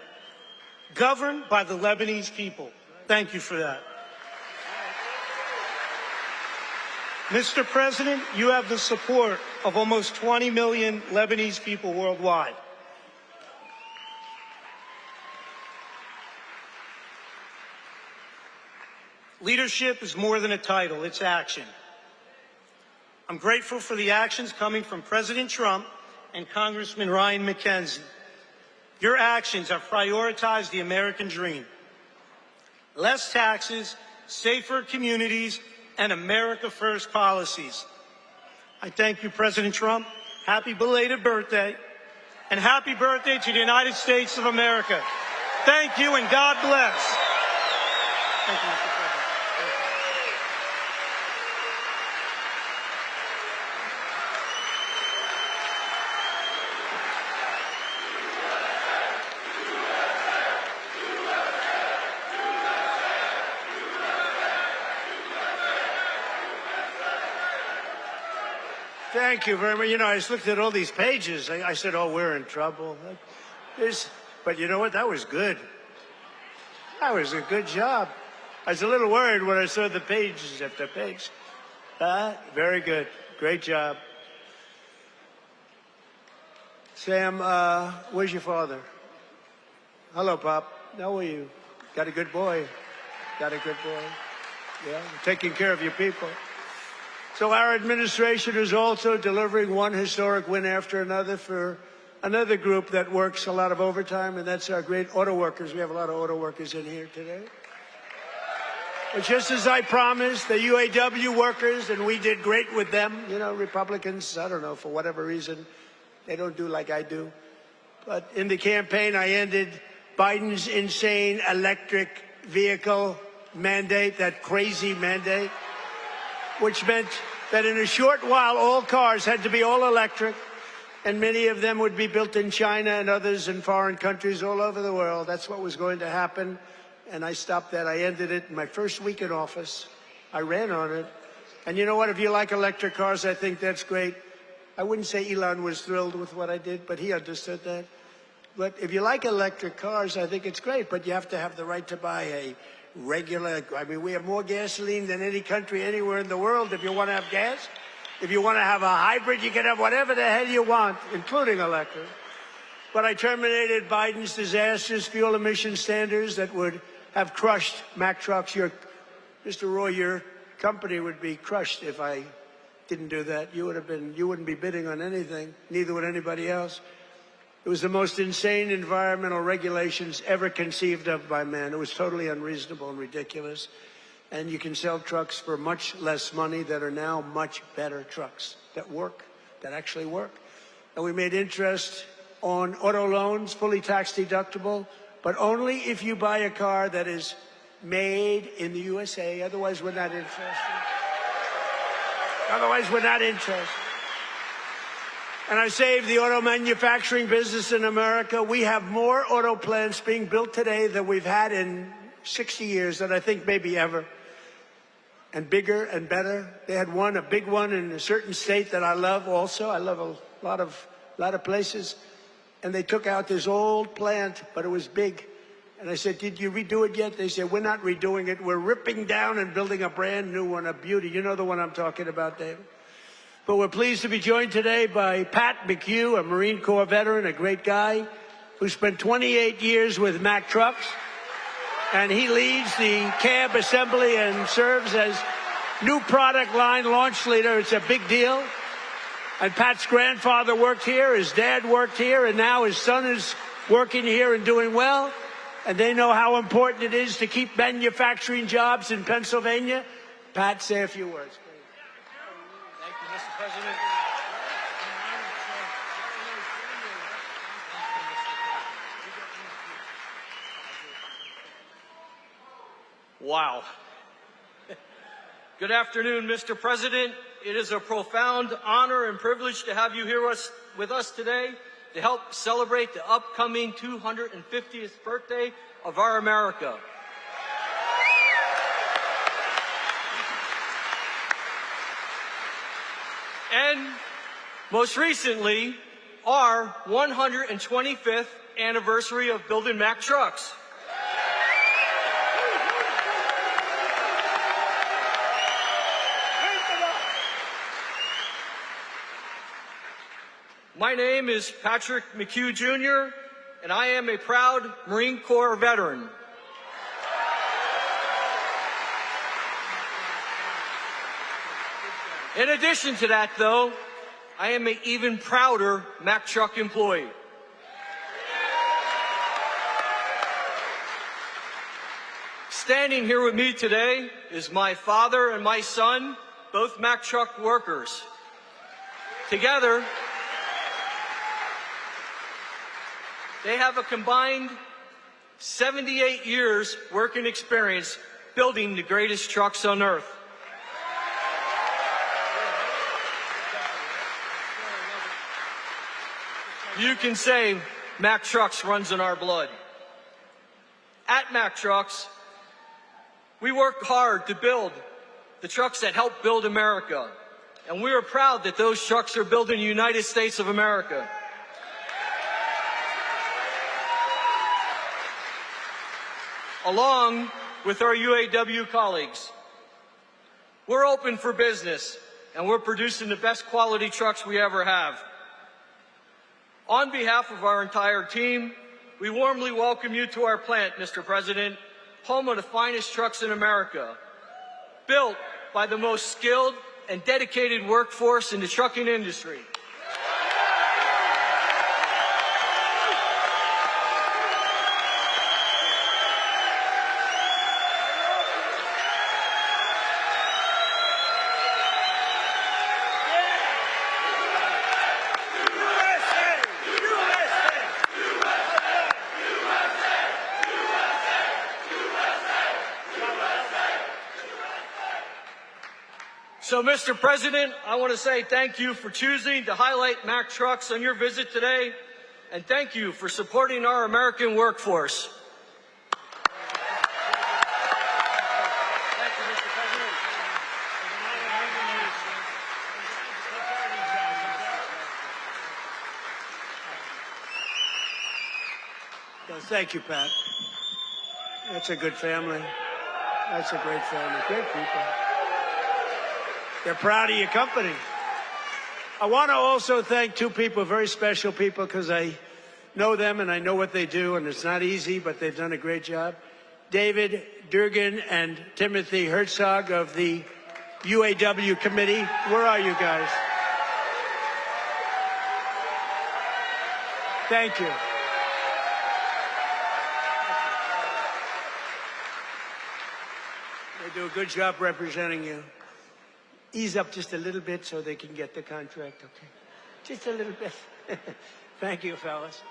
B: governed by the Lebanese people. Thank you for that. Mr. President, you have the support of almost 20 million Lebanese people worldwide. Leadership is more than a title, it's action. I'm grateful for the actions coming from President Trump and Congressman Ryan McKenzie. Your actions have prioritized the American dream. Less taxes, safer communities, and America First policies. I thank you, President Trump. Happy belated birthday, and happy birthday to the United States of America. Thank you, and God bless. Thank you, Mr. President.
A: Thank you very much. You know, I just looked at all these pages. I said, oh, we're in trouble. But you know what? That was good. That was a good job. I was a little worried when I saw the pages after page. Very good. Great job. Sam, where's your father? Hello, Pop. How are you? Got a good boy. Got a good boy. Yeah, taking care of your people. So our administration is also delivering one historic win after another for another group that works a lot of overtime, and that's our great auto workers. We have a lot of auto workers in here today. But just as I promised, the UAW workers, and we did great with them. You know, Republicans, I don't know, for whatever reason, they don't do like I do. But in the campaign, I ended Biden's insane electric vehicle mandate, that crazy mandate, which meant that in a short while, all cars had to be all electric, and many of them would be built in China and others in foreign countries all over the world. That's what was going to happen, and I stopped that. I ended it in my first week in office. I ran on it. And you know what? If you like electric cars, I think that's great. I wouldn't say Elon was thrilled with what I did, but he understood that. But if you like electric cars, I think it's great, but you have to have the right to buy a regular, I mean, we have more gasoline than any country anywhere in the world if you want to have gas. If you want to have a hybrid, you can have whatever the hell you want, including electric. But I terminated Biden's disastrous fuel emission standards that would have crushed Mack trucks. Mr. Roy, your company would be crushed if I didn't do that. You wouldn't be bidding on anything, neither would anybody else. It was the most insane environmental regulations ever conceived of by man. It was totally unreasonable and ridiculous. And you can sell trucks for much less money that are now much better trucks that work, that actually work. And we made interest on auto loans, fully tax deductible, but only if you buy a car that is made in the USA. Otherwise, we're not interested. Otherwise, we're not interested. And I saved the auto manufacturing business in America. We have more auto plants being built today than we've had in 60 years, than I think maybe ever. And bigger and better. They had a big one in a certain state that I love also. I love a lot of places. And they took out this old plant, but it was big. And I said, did you redo it yet? They said, we're not redoing it. We're ripping down and building a brand new one, a beauty. You know the one I'm talking about, David. But we're pleased to be joined today by Pat McHugh, a Marine Corps veteran, a great guy, who spent 28 years with Mack Trucks. And he leads the cab assembly and serves as new product line launch leader. It's a big deal. And Pat's grandfather worked here, his dad worked here, and now his son is working here and doing well. And they know how important it is to keep manufacturing jobs in Pennsylvania. Pat, say a few words.
C: Thank you, Mr. President. Wow. Good afternoon, Mr. President. It is a profound honor and privilege to have you here with us today to help celebrate the upcoming 250th birthday of our America. And most recently, our 125th anniversary of building Mack trucks. My name is Patrick McHugh, Jr., and I am a proud Marine Corps veteran. In addition to that, though, I am an even prouder Mack Truck employee. Standing here with me today is my father and my son, both Mack Truck workers. Together, they have a combined 78 years working experience building the greatest trucks on earth. You can say Mack Trucks runs in our blood. At Mack Trucks, we work hard to build the trucks that help build America. And we are proud that those trucks are built in the United States of America. Along with our UAW colleagues, we're open for business and we're producing the best quality trucks we ever have. On behalf of our entire team, we warmly welcome you to our plant, Mr. President, home of the finest trucks in America, built by the most skilled and dedicated workforce in the trucking industry. So, Mr. President, I want to say thank you for choosing to highlight Mack Trucks on your visit today, and thank you for supporting our American workforce.
A: Well, thank you, Pat. That's a good family. That's a great family. Great people. They're proud of your company. I want to also thank two people, very special people, because I know them and I know what they do, and it's not easy, but they've done a great job. David Durgan and Timothy Herzog of the UAW committee. Where are you guys? Thank you. They do a good job representing you. Ease up just a little bit so they can get the contract, okay? Just a little bit. Thank you, fellas.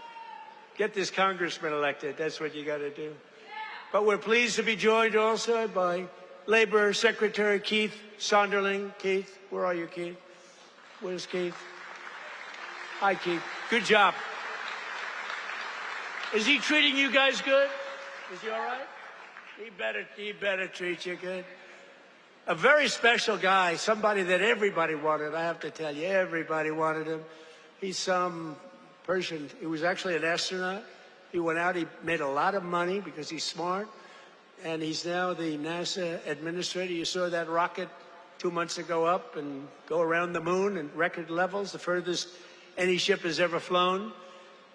A: Get this congressman elected. That's what you got to do. But we're pleased to be joined also by Labor Secretary Keith Sonderling. Keith, where are you, Keith? Where's Keith? Hi, Keith. Good job. Is he treating you guys good? Is he all right? He better treat you good. A very special guy, somebody that everybody wanted. I have to tell you, everybody wanted him. He's some person. He was actually an astronaut. He went out. He made a lot of money because he's smart. And he's now the NASA administrator. You saw that rocket 2 months ago up and go around the moon in record levels, the furthest any ship has ever flown,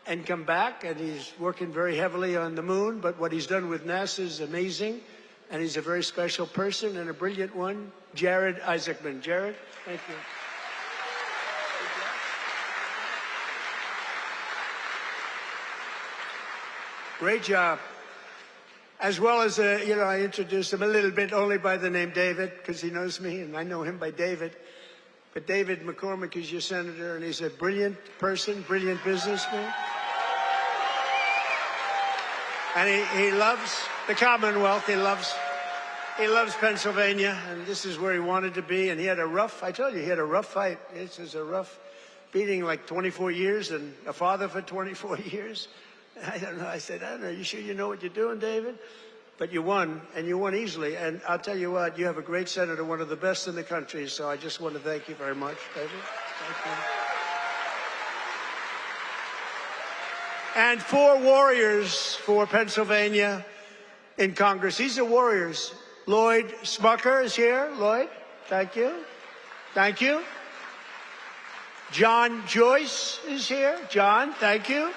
A: and come back. And he's working very heavily on the moon. But what he's done with NASA is amazing. And he's a very special person and a brilliant one, Jared Isaacman. Jared, thank you. Great job. As well as, I introduced him a little bit only by the name David, because he knows me, and I know him by David. But David McCormick is your senator, and he's a brilliant person, brilliant businessman. And he loves the Commonwealth. He loves Pennsylvania, and this is where he wanted to be. And he had a rough fight. This is a rough beating, like 24 years, and a father for 24 years. I don't know. I said, I don't know. You sure you know what you're doing, David? But you won, and you won easily. And I'll tell you what, you have a great senator, one of the best in the country. So I just want to thank you very much, David. Thank you. And 4 warriors for Pennsylvania in Congress. These are warriors. Lloyd Smucker is here. Lloyd, thank you. Thank you. John Joyce is here. John, thank you.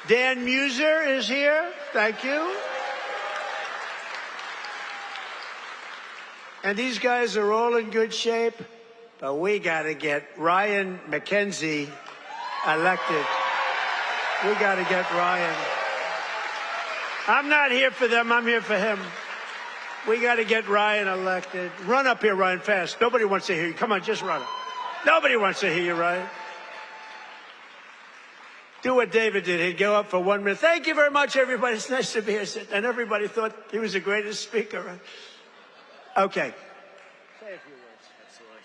A: Dan Muser is here. Thank you. And these guys are all in good shape, but we got to get Ryan McKenzie elected. We got to get Ryan. I'm not here for them. I'm here for him. We got to get Ryan elected. Run up here, Ryan, fast. Nobody wants to hear you. Come on, just run up. Nobody wants to hear you, Ryan. Do what David did. He'd go up for 1 minute. Thank you very much, everybody. It's nice to be here. And everybody thought he was the greatest speaker. Okay. Say a few words.
D: Absolutely.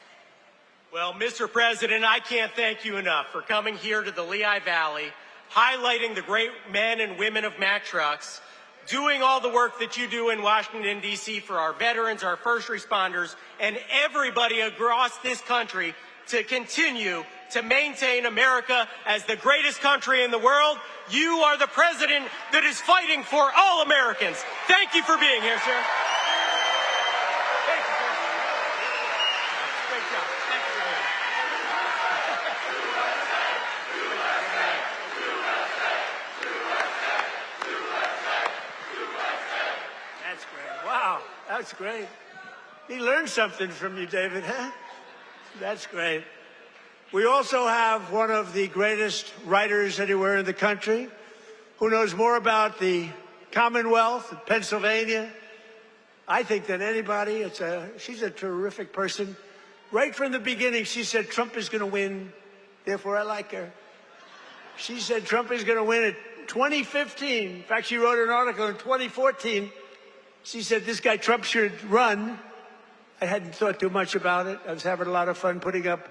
D: Well, Mr. President, I can't thank you enough for coming here to the Lehigh Valley, highlighting the great men and women of Mack Trucks, doing all the work that you do in Washington, D.C. for our veterans, our first responders, and everybody across this country to continue to maintain America as the greatest country in the world. You are the president that is fighting for all Americans. Thank you for being here, sir. Thank you, sir. Great job. Thank you for being here.
A: That's great. Wow, that's great. He learned something from you, David, huh? That's great. We also have one of the greatest writers anywhere in the country who knows more about the Commonwealth of Pennsylvania, I think, than anybody. She's a terrific person. Right from the beginning, she said Trump is going to win, therefore I like her. She said Trump is going to win in 2015. In fact, she wrote an article in 2014. She said this guy Trump should run. I hadn't thought too much about it. I was having a lot of fun putting up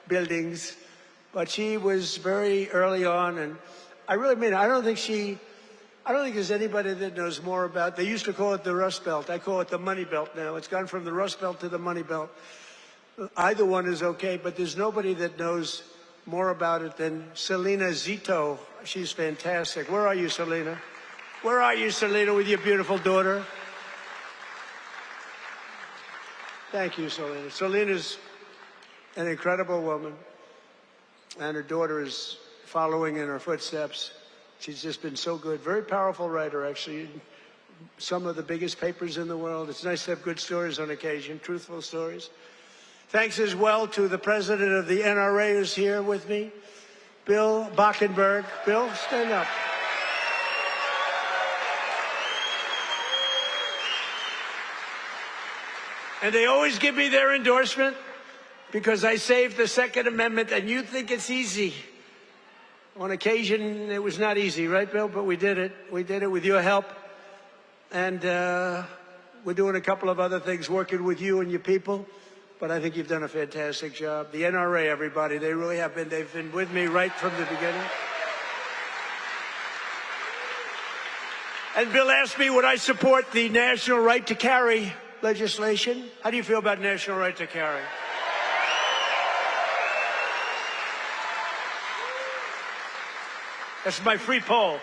A: buildings, but she was very early on, and I really mean it. I don't think there's anybody that knows more about. They used to call it the Rust Belt. I call it the Money Belt now. It's gone from the Rust Belt to the Money Belt. Either one is okay, but there's nobody that knows more about it than Selena Zito. She's fantastic. Where are you, Selena? Where are you, Selena, with your beautiful daughter? Thank you, Selena. Selena's an incredible woman, and her daughter is following in her footsteps. She's just been so good. Very powerful writer, actually. Some of the biggest papers in the world. It's nice to have good stories on occasion, truthful stories. Thanks as well to the president of the NRA who's here with me, Bill Bockenberg. Bill, stand up. And they always give me their endorsement because I saved the Second Amendment, and you think it's easy. On occasion, it was not easy, right, Bill? But we did it. We did it with your help. And we're doing a couple of other things, working with you and your people. But I think you've done a fantastic job. The NRA, everybody, they really have been. They've been with me right from the beginning. And Bill asked me, would I support the national right to carry legislation? How do you feel about national right to carry? That's my free poll.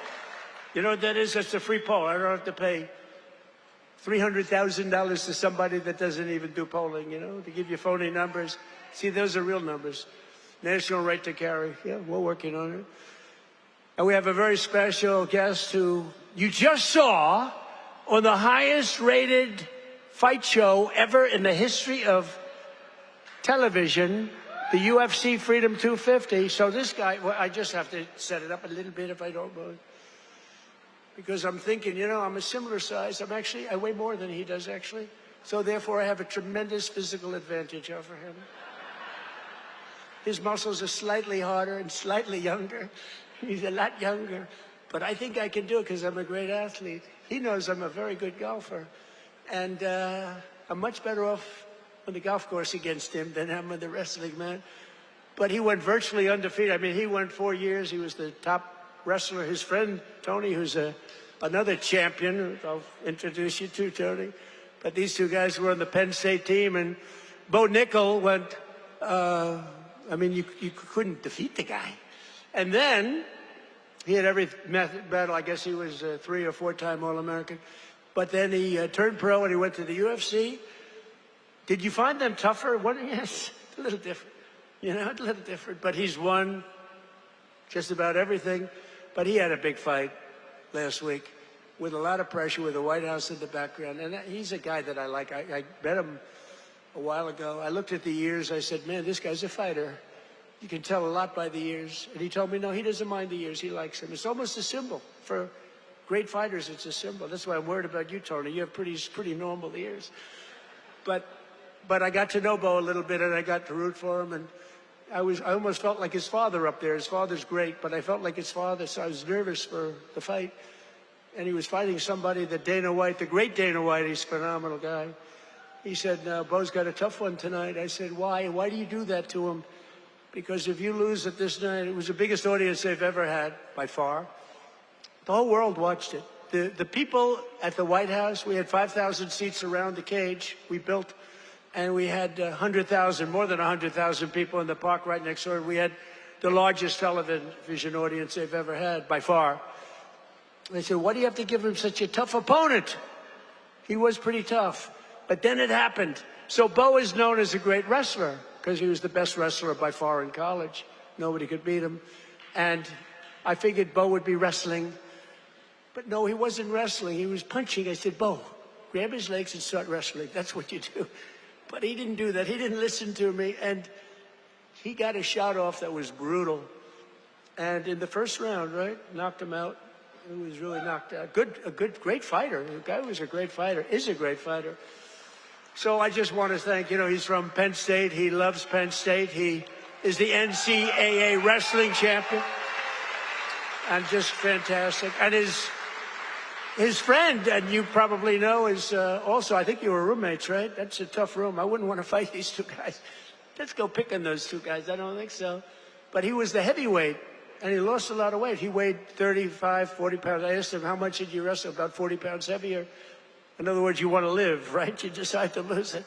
A: You know what that is? That's a free poll. I don't have to pay $300,000 to somebody that doesn't even do polling, you know, to give you phony numbers. See, those are real numbers. National right to carry. Yeah, we're working on it. And we have a very special guest who you just saw on the highest rated fight show ever in the history of television, the UFC Freedom 250. So this guy, well, I just have to set it up a little bit if I don't mind. Because I'm thinking, you know, I'm a similar size. I weigh more than he does, actually. So therefore, I have a tremendous physical advantage over him. His muscles are slightly harder and slightly younger. He's a lot younger. But I think I can do it because I'm a great athlete. He knows I'm a very good golfer. And I'm much better off on the golf course against him than I'm on the wrestling, man. But he went virtually undefeated. I mean, he went 4 years. He was the top wrestler. His friend, Tony, who's another champion, I'll introduce you to, Tony. But these two guys were on the Penn State team. And Bo Nickel went, I mean, you couldn't defeat the guy. And then he had every battle. I guess he was a 3 or 4-time All-American. But then he turned pro and he went to the UFC. Did you find them tougher? Yes, a little different. You know, a little different. But he's won just about everything. But he had a big fight last week with a lot of pressure, with the White House in the background. And he's a guy that I like. I met him a while ago. I looked at the ears. I said, man, this guy's a fighter. You can tell a lot by the ears. And he told me, no, he doesn't mind the ears. He likes them. It's almost a symbol. For great fighters, it's a symbol. That's why I'm worried about you, Tony. You have pretty normal ears. But I got to know Bo a little bit, and I got to root for him. And I almost felt like his father up there. His father's great, but I felt like his father, so I was nervous for the fight. And he was fighting somebody that Dana White, the great Dana White, he's a phenomenal guy. He said, no, Bo's got a tough one tonight. I said, why? Why do you do that to him? Because if you lose at this night, it was the biggest audience they've ever had, by far. The whole world watched it. The people at the White House, we had 5,000 seats around the cage we built, and we had 100,000, more than 100,000 people in the park right next door. We had the largest television audience they've ever had, by far. They said, why do you have to give him such a tough opponent? He was pretty tough. But then it happened. So Bo is known as a great wrestler because he was the best wrestler by far in college. Nobody could beat him. And I figured Bo would be wrestling. But no, he wasn't wrestling. He was punching. I said, Bo, grab his legs and start wrestling. That's what you do. But he didn't do that. He didn't listen to me. And he got a shot off that was brutal. And in the first round, right, knocked him out. He was really knocked out. Great fighter. The guy was a great fighter, is a great fighter. So I just want to thank, he's from Penn State. He loves Penn State. He is the NCAA wrestling champion. And just fantastic. And his friend, and you probably know, is also, I think you were roommates, right? That's a tough room. I wouldn't want to fight these two guys. Let's go pick on those two guys. I don't think so. But he was the heavyweight, and he lost a lot of weight. He weighed 35, 40 pounds. I asked him, how much did you wrestle? About 40 pounds heavier. In other words, you want to live, right? You decide to lose it.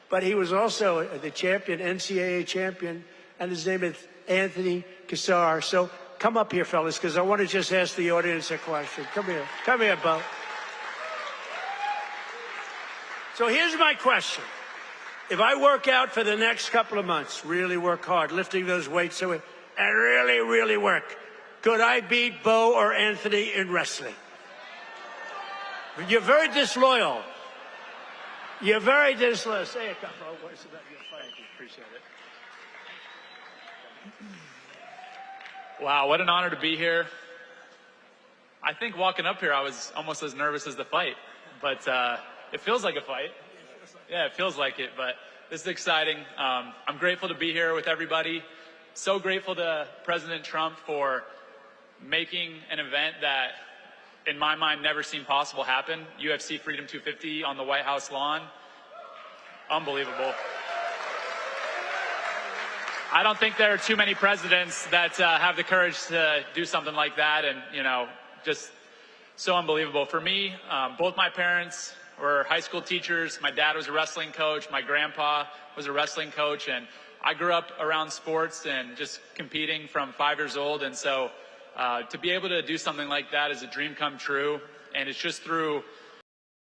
A: But he was also the champion, NCAA champion, and his name is Anthony Cassar. So come up here, fellas, because I want to just ask the audience a question. Come here. Come here, Bo. So here's my question. If I work out for the next couple of months, really work hard, lifting those weights, and really, really work, could I beat Bo or Anthony in wrestling? You're very disloyal. You're very disloyal. Say a couple of words about your fight. Appreciate it.
E: Wow, what an honor to be here. I think walking up here, I was almost as nervous as the fight, but it feels like a fight. Yeah, it feels like it, but this is exciting. I'm grateful to be here with everybody. So grateful to President Trump for making an event that, in my mind, never seemed possible happen. UFC Freedom 250 on the White House lawn. Unbelievable. I don't think there are too many presidents that have the courage to do something like that, and, just so unbelievable. For me, both my parents were high school teachers. My dad was a wrestling coach. My grandpa was a wrestling coach, and I grew up around sports and just competing from 5 years old, and so to be able to do something like that is a dream come true, and it's just through